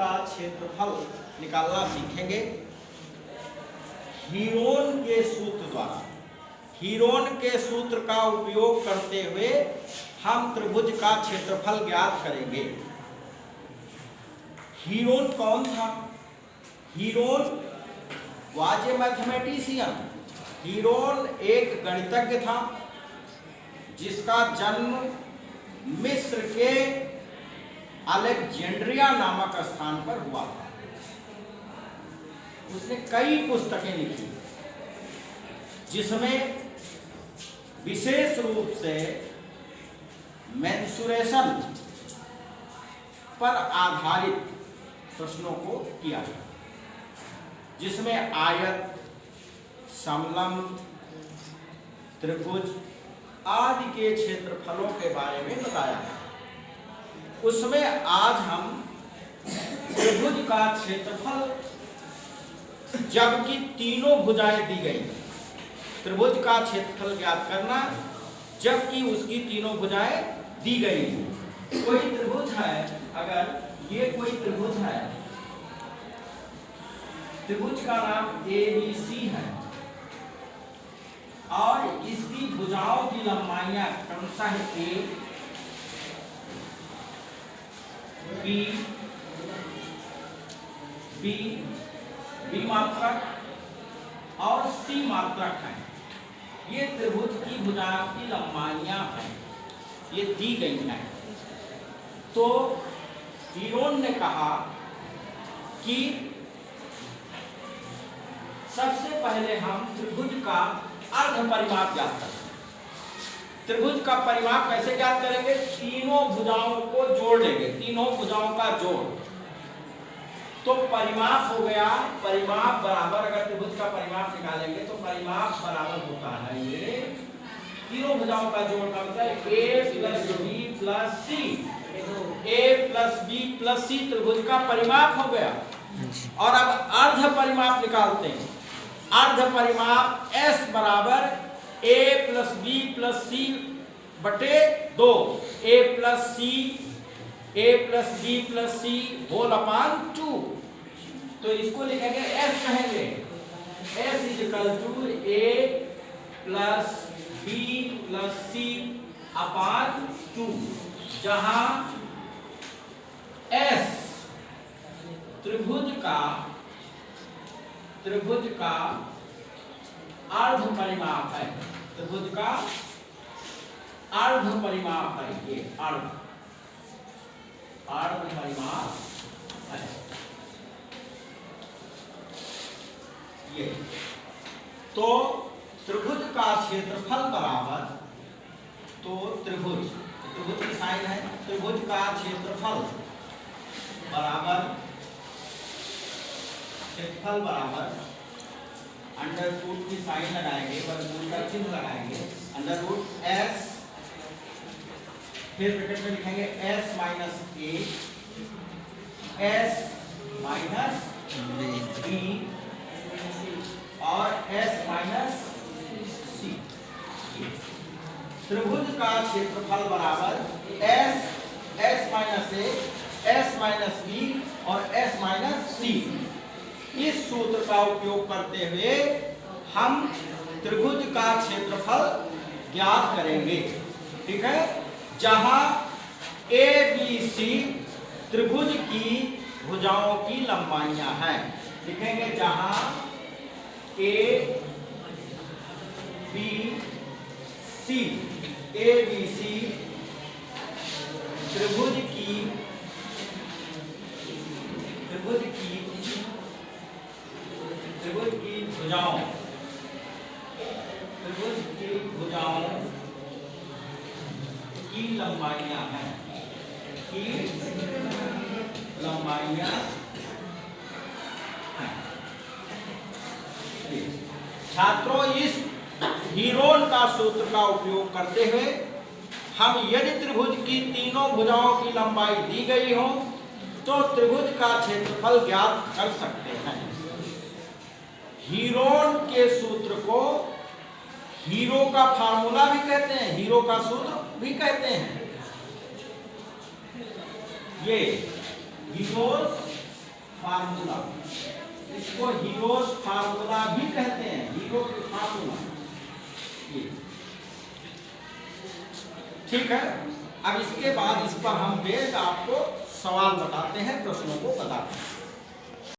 का क्षेत्रफल निकालना सीखेंगे हीरोन के सूत्र द्वारा। हीरोन के सूत्र का उपयोग करते हुए हम त्रिभुज का क्षेत्रफल ज्ञात करेंगे। हीरोन कौन था? Heron was a mathematician. Heron एक गणितज्ञ था जिसका जन्म मिस्र के अलेक्जेंड्रिया नामक स्थान पर हुआ था। उसने कई पुस्तकें लिखी जिसमें विशेष रूप से मेंसुरेशन पर आधारित प्रश्नों को किया गया, जिसमें आयत, समलंब, त्रिभुज आदि के क्षेत्रफलों के बारे में बताया है। उसमें आज हम त्रिभुज का क्षेत्रफल, जबकि तीनों भुजाएं दी गई, त्रिभुज का क्षेत्रफल ज्ञात करना जबकि उसकी तीनों भुजाएं दी गई। कोई त्रिभुज है, अगर ये कोई त्रिभुज है, त्रिभुज का नाम ABC है और इसकी भुजाओं की लंबाइयां क्रमशः A, B मात्रक और C मात्रक है। ये त्रिभुज की भुजाओं की लंबाइयां हैं, ये दी गई हैं। तो हीरोन ने कहा कि सबसे पहले हम त्रिभुज का अर्ध परिमाप ज्ञात करें। त्रिभुज का परिमाप कैसे ज्ञात करेंगे? तीनों भुजाओं को जोड़ लेंगे, तीनों भुजाओं का जोड़। तो परिमाप हो गया, परिमाप बराबर, अगर त्रिभुज का परिमाप निकालेंगे तो परिमाप बराबर होता है ये तीनों भुजाओं का जोड़ का मतलब A plus B plus C। A plus B plus C त्रिभुज का परिमाप हो गया। और अब अर्ध परिमाप निकालते हैं। अर्ध परिमाप S बराबर A plus B plus C बटे 2, A plus B plus C whole upon 2। तो इसको लिखेंगे S कहेंगे। S is equal to A plus B plus C upon 2, जहां S त्रिभुज का अर्ध परिमाप है। त्रिभुज का अर्ध परिमाप है, ये अर्ध परिमाप है ये। तो त्रिभुज का क्षेत्रफल बराबर, तो त्रिभुज की साइन है, त्रिभुज का क्षेत्रफल बराबर अंडर रूट की साइन लगाएंगे, वर्गमूल का चिन्ह लगाएंगे, अंडर रूट S, फिर ब्रैकेट में लिखेंगे S minus A, S minus B और S माइनस C। त्रिभुज का क्षेत्रफल बराबर S minus A, S minus B और S माइनस C। इस सूत्र का उपयोग करते हुए हम त्रिभुज का क्षेत्रफल ज्ञात करेंगे। ठीक है, जहां ABC त्रिभुज की भुजाओं की लंबाइयां हैं। लिखेंगे जहां ABC त्रिभुज की भुजाओं की लंबाइयां हैं, छात्रों, इस हीरोन का सूत्र का उपयोग करते हुए हम यदि त्रिभुज की तीनों भुजाओं की लंबाई दी गई हो तो त्रिभुज का क्षेत्रफल ज्ञात कर सकते हैं। हीरोन के सूत्र को हीरो का फार्मूला भी कहते हैं, हीरो का सूत्र भी कहते हैं। ये हीरो's फार्मूला, इसको हीरोज फार्मूला भी कहते हैं, हीरो की फार्मूला। ठीक है, अब इसके बाद इस पर हम आपको सवाल बताते हैं, प्रश्नों को बताते हैं।